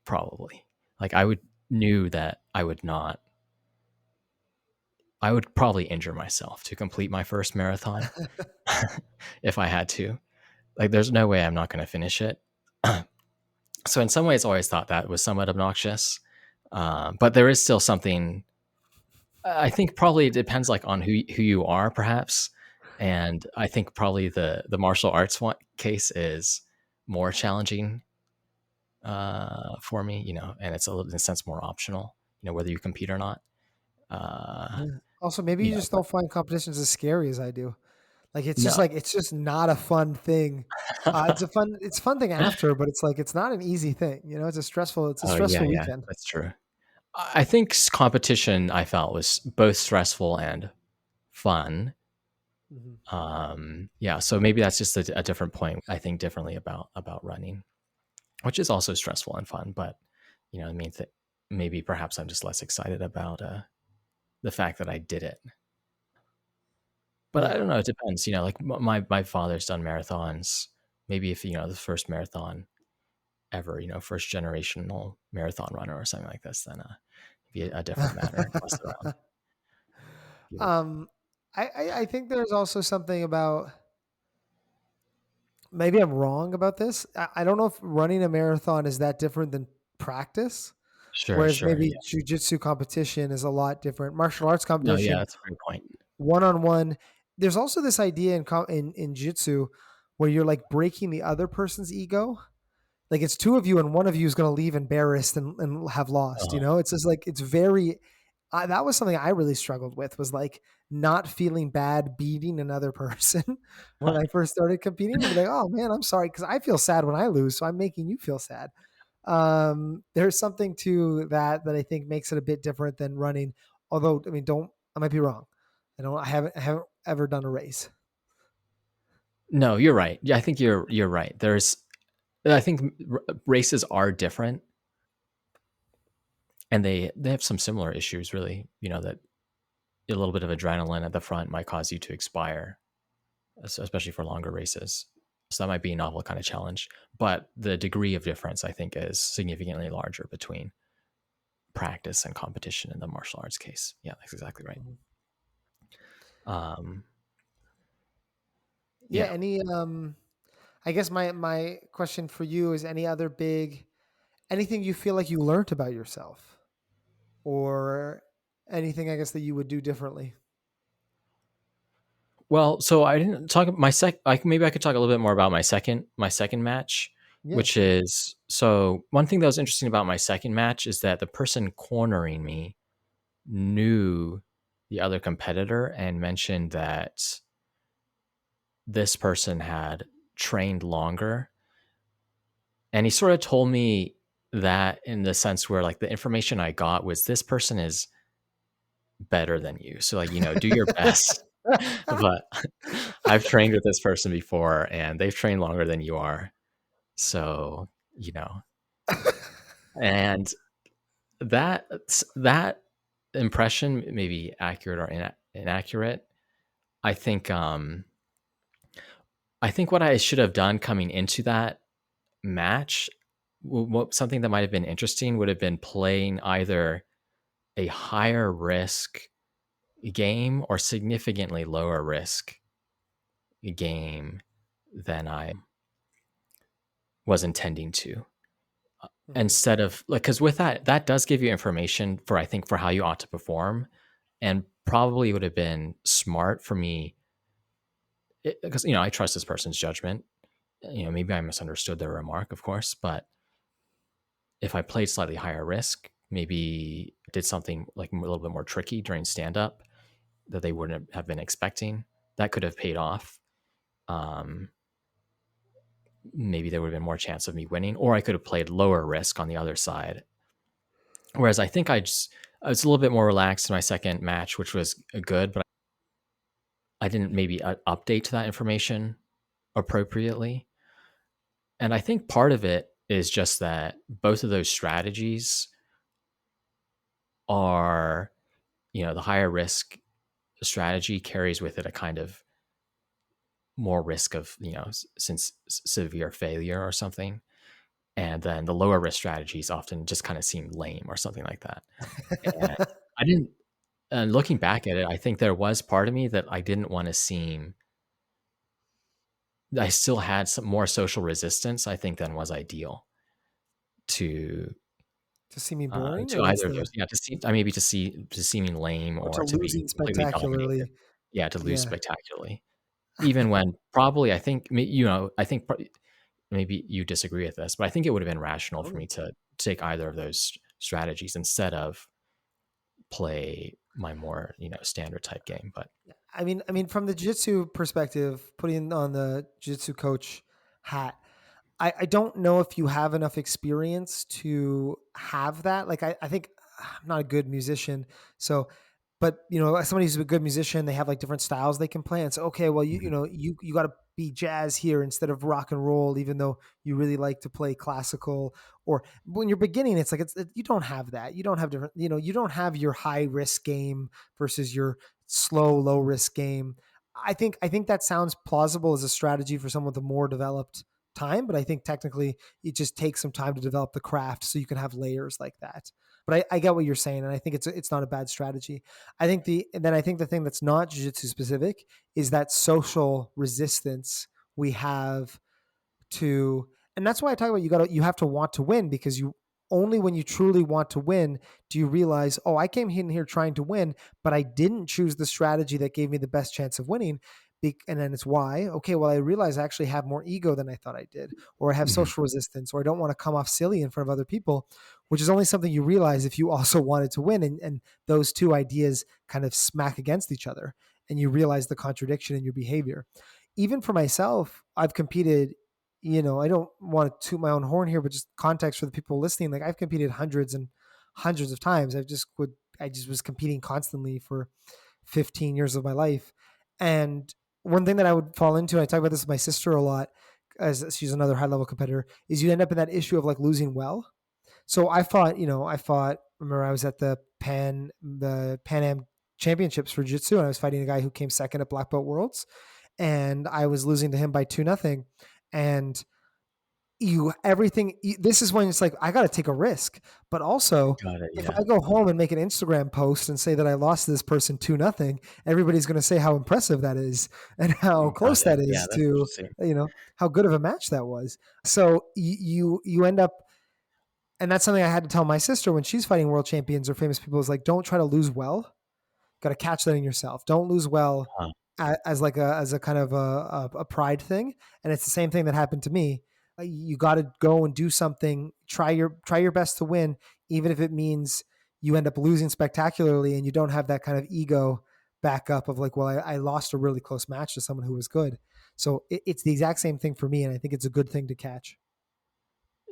probably. Like I would knew that I would probably injure myself to complete my first marathon if I had to. Like, there's no way I'm not going to finish it. So, in some ways, I always thought that was somewhat obnoxious. But there is still something. I think probably it depends, like on who you are, perhaps. And I think probably the martial arts case is more challenging for me, and it's a little, in a sense, more optional. Whether you compete or not. Uh, Yeah. Also, maybe you just but don't find competitions as scary as I do. Like no. it's just not a fun thing. It's a fun thing after, but it's like it's not an easy thing. It's a Oh, yeah, stressful yeah, weekend. that's true. I think competition I felt was both stressful and fun. Mhm. Yeah, so maybe that's just a different point. I think differently about running, which is also stressful and fun. But I mean, maybe perhaps I'm just less excited about the fact that I did it. But I Yeah. don't know. It depends. Like my father's done marathons. Maybe if the first marathon. ever, first generational marathon runner or something like this, then it'd be a different matter. Less around. um, I think there's also something about, maybe I'm wrong about this. I don't know if running a marathon is that different than practice, Sure, whereas sure. maybe Yeah. jujitsu competition is a lot different. Martial arts No, yeah, competition, that's a great point. one on one. There's also this idea in jiu-jitsu where you're like breaking the other person's ego. Like it's two of you and one of you is going to leave embarrassed and have lost. Uh, It's just like it's very. That was something I really struggled with, was like not feeling bad beating another person when I first started competing. To be like, oh man, I'm sorry, because I feel sad when I lose, so I'm making you feel sad. There's something to that I think makes it a bit different than running. Although, I mean, don't I might be wrong. I haven't ever done a race. no, you're right. Yeah, I think you're right. I think races are different, and they have some similar issues, really. That a little bit of adrenaline at the front might cause you to expire, especially for longer races. So that might be a novel kind of challenge. But the degree of difference, I think, is significantly larger between practice and competition in the martial arts case. Yeah, that's exactly right. Mhm. Um, Yeah. yeah. Any I guess my question for you is, any other big anything you feel like you learned about yourself, or anything I guess that you would do differently? Well, so I didn't talk my maybe I could talk a little bit more about my second match, Yeah, which sure. is so one thing that was interesting about my second match is that the person cornering me knew the other competitor and mentioned that this person had trained longer. And he sort of told me that in the sense where like the information I got was this person is better than you. So like, do your best. But I've trained with this person before and they've trained longer than you are. So, you know, and that impression may be accurate or inaccurate. I think I think what I should have done coming into that match, something that might have been interesting would have been playing either a higher risk game or significantly lower risk game than I was intending to. Mhm. Instead of like, because with that does give you information for, I think, for how you ought to perform, and probably would have been smart for me because I trust this person's judgment. Maybe I misunderstood their remark, of course, but if I played slightly higher risk, maybe did something like a little bit more tricky during stand up that they wouldn't have been expecting, that could have paid off. Um, Maybe there would have been more chance of me winning, or I could have played lower risk on the other side. Whereas I was a little bit more relaxed in my second match, which was good, but I didn't maybe update that information appropriately. And I think part of it is just that both of those strategies are, the higher risk strategy carries with it a kind of more risk of, since severe failure or something. And then the lower risk strategies often just kind of seem lame or something like that. And I didn't, and looking back at it, I think there was part of me that I didn't want to seem, I still had some more social resistance, I think, than was ideal to To see me boring, or what's either of those. the Yeah, to see, maybe to seeming lame or to or to be losing completely dominated. spectacularly? Yeah, to lose Yeah, spectacularly. Even when probably I think, I think maybe you disagree with this, but I think it would have been rational for totally. me to take either of those strategies instead of play my more, standard type game. But I mean, from the jiu-jitsu perspective, putting on the jiu-jitsu coach hat, I don't know if you have enough experience to have that. Like, I think I'm not a good musician, so, but as somebody who's a good musician, they have like different styles they can play. And so, okay, well, mhm, you got to be jazz here instead of rock and roll, even though you really like to play classical. Or when you're beginning, it's like you don't have that. You don't have different. You don't have your high risk game versus your slow low risk game. I think that sounds plausible as a strategy for someone with a more developed time, but I think technically it just takes some time to develop the craft so you can have layers like that. But I get what you're saying, and I think it's not a bad strategy. I think the thing that's not jiu-jitsu specific is that social resistance we have to, and that's why I talk about you have to want to win, because you only when you truly want to win do you realize, oh, I came in here trying to win, but I didn't choose the strategy that gave me the best chance of winning. And then it's why, okay, well, I realize I actually have more ego than I thought I did, or I have Mhm. social resistance, or I don't want to come off silly in front of other people, which is only something you realize if you also wanted to win. And those two ideas kind of smack against each other, and you realize the contradiction in your behavior. Even for myself, I've competed, I don't want to toot my own horn here, but just context for the people listening. Like, I've competed hundreds and hundreds of times. I just was competing constantly for 15 years of my life. And one thing that I would fall into, and I talk about this with my sister a lot, as she's another high level competitor, is you end up in that issue of like losing well. So remember I was at the Pan Am championships for jiu-jitsu, and I was fighting a guy who came second at black belt worlds, and I was losing to him by 2-0. And this is when it's like, I got to take a risk. But also, Got it. if Yeah. I go home and make an Instagram post and say that I lost to this person 2-0, everybody's going to say how impressive that is and how Got close it. that Yeah, is that's to, interesting. how good of a match that was. So you end up, and that's something I had to tell my sister when she's fighting world champions or famous people, is like, don't try to lose well. Got to catch that in yourself. Don't lose well Huh. as a kind of a pride thing. And it's the same thing that happened to me. You got to go and do something. Try your best to win, even if it means you end up losing spectacularly, and you don't have that kind of ego back up of like, well, I lost a really close match to someone who was good. So it's the exact same thing for me, and I think it's a good thing to catch.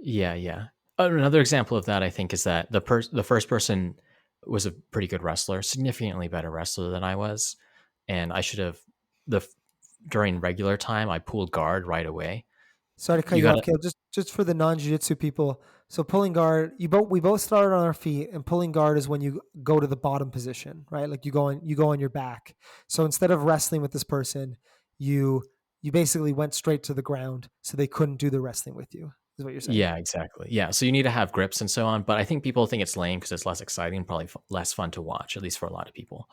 Yeah, yeah. Another example of that, I think, is that the first person was a pretty good wrestler, significantly better wrestler than I was, and I should have the during regular time I pulled guard right away. Sorry to cut You you off, gotta, Kale. Just for the non-jiu-jitsu people. So pulling guard, we both started on our feet, and pulling guard is when you go to the bottom position, right? Like you go on your back. So instead of wrestling with this person, you you basically went straight to the ground, so they couldn't do the wrestling with you. Is what you're saying? yeah, exactly. Yeah, so you need to have grips and so on. But I think people think it's lame because it's less exciting, probably less fun to watch, at least for a lot of people.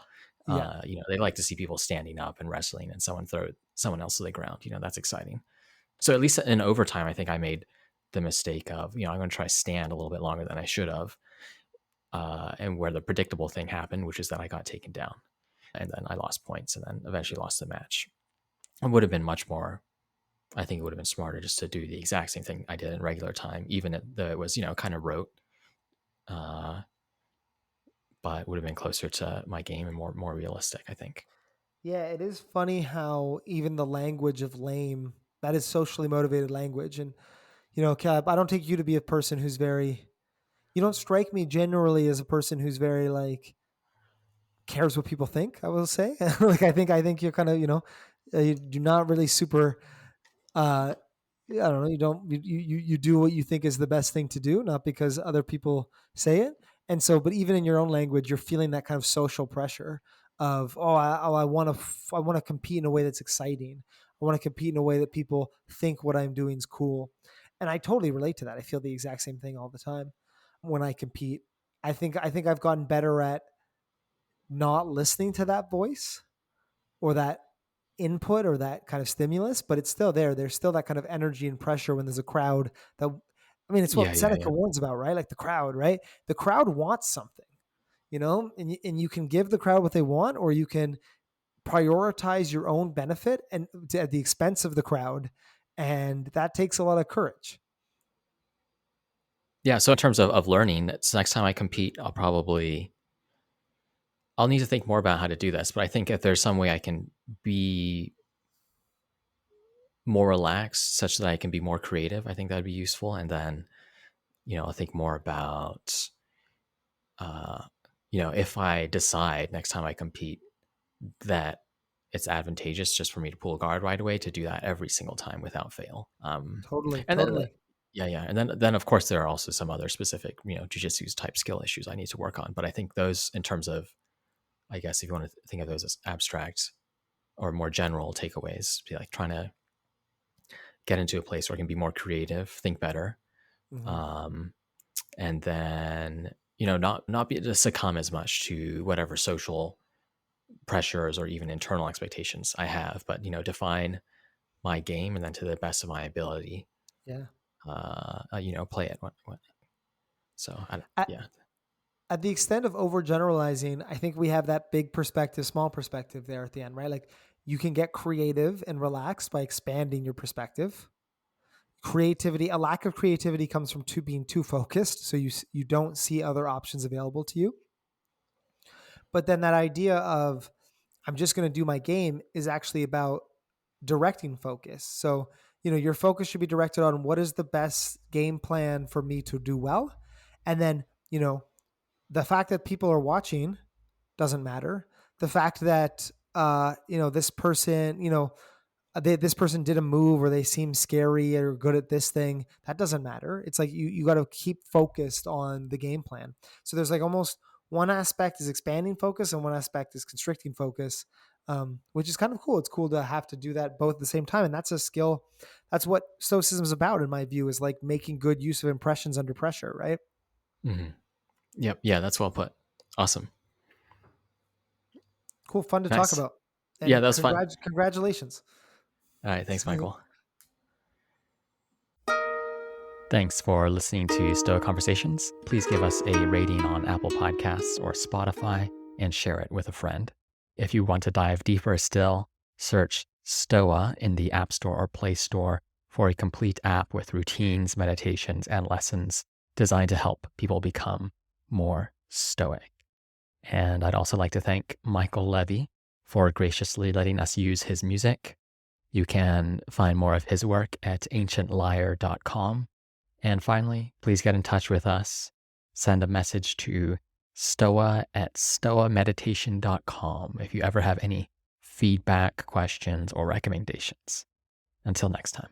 Yeah. They like to see people standing up and wrestling and someone throw someone else to the ground. That's exciting. So at least in overtime, I think I made the mistake of, I'm going to try stand a little bit longer than I should have. And where the predictable thing happened, which is that I got taken down and then I lost points and then eventually lost the match. It would have been much more, I think it would have been smarter just to do the exact same thing I did in regular time, even though it was, kind of rote, uh, but would have been closer to my game and more realistic, I think. Yeah, it is funny how even the language of lame, that is socially motivated language. And Cab, I don't take you to be a person who's very, you don't strike me generally as a person who's very like cares what people think. I will say, like, I think you're kind of, you're not really super. I don't know. You don't you do what you think is the best thing to do, not because other people say it. And so, but even in your own language, you're feeling that kind of social pressure of, I want to compete in a way that's exciting. I want to compete in a way that people think what I'm doing is cool. And I totally relate to that. I feel the exact same thing all the time when I compete. I think I've gotten better at not listening to that voice or that input or that kind of stimulus, but it's still there. There's still that kind of energy and pressure when there's a crowd that, I mean, it's Yeah, what yeah, Seneca yeah. warns about, right? Like the crowd, right? The crowd wants something, and you can give the crowd what they want, or you can prioritize your own benefit and at the expense of the crowd. And that takes a lot of courage. Yeah. So in terms of learning, it's next time I compete, I'll need to think more about how to do this. But I think if there's some way I can be more relaxed such that I can be more creative, I think that'd be useful. And then, I'll think more about, uh, if I decide next time I compete that it's advantageous just for me to pull a guard right away, to do that every single time without fail. Totally, And then, totally. yeah, yeah. And then of course, there are also some other specific, jujitsu type skill issues I need to work on. But I think those, in terms of, I guess, if you want to think of those as abstract or more general takeaways, be like trying to get into a place where I can be more creative, think better, Hmm. um, and then not be to succumb as much to whatever social pressures or even internal expectations I have, but define my game and then to the best of my ability, Yeah. play it. So At, yeah. at the extent of overgeneralizing, I think we have that big perspective, small perspective there at the end, right? Like you can get creative and relaxed by expanding your perspective. Creativity, a lack of creativity comes from being too focused, so you don't see other options available to you. But then that idea of I'm just going to do my game is actually about directing focus. So, your focus should be directed on what is the best game plan for me to do well. And then, the fact that people are watching doesn't matter. The fact that, this person, this person did a move or they seem scary or good at this thing, that doesn't matter. It's like you got to keep focused on the game plan. So there's like almost one aspect is expanding focus and one aspect is constricting focus, which is kind of cool. It's cool to have to do that both at the same time, and that's a skill. That's what Stoicism is about, in my view, is like making good use of impressions under pressure, right? Hmm. Yep. Yeah, that's well put. Awesome. Cool, fun to talk Nice. about, Yeah, and that was fun. congratulations. All right. Thanks, Michael. Thanks for listening to Stoic Conversations. Please give us a rating on Apple Podcasts or Spotify and share it with a friend. If you want to dive deeper still, search Stoa in the App Store or Play Store for a complete app with routines, meditations, and lessons designed to help people become more stoic. And I'd also like to thank Michael Levy for graciously letting us use his music. You can find more of his work at ancientlyre.com. And finally, please get in touch with us. Send a message to stoa@stoameditation.com if you ever have any feedback, questions, or recommendations. Until next time.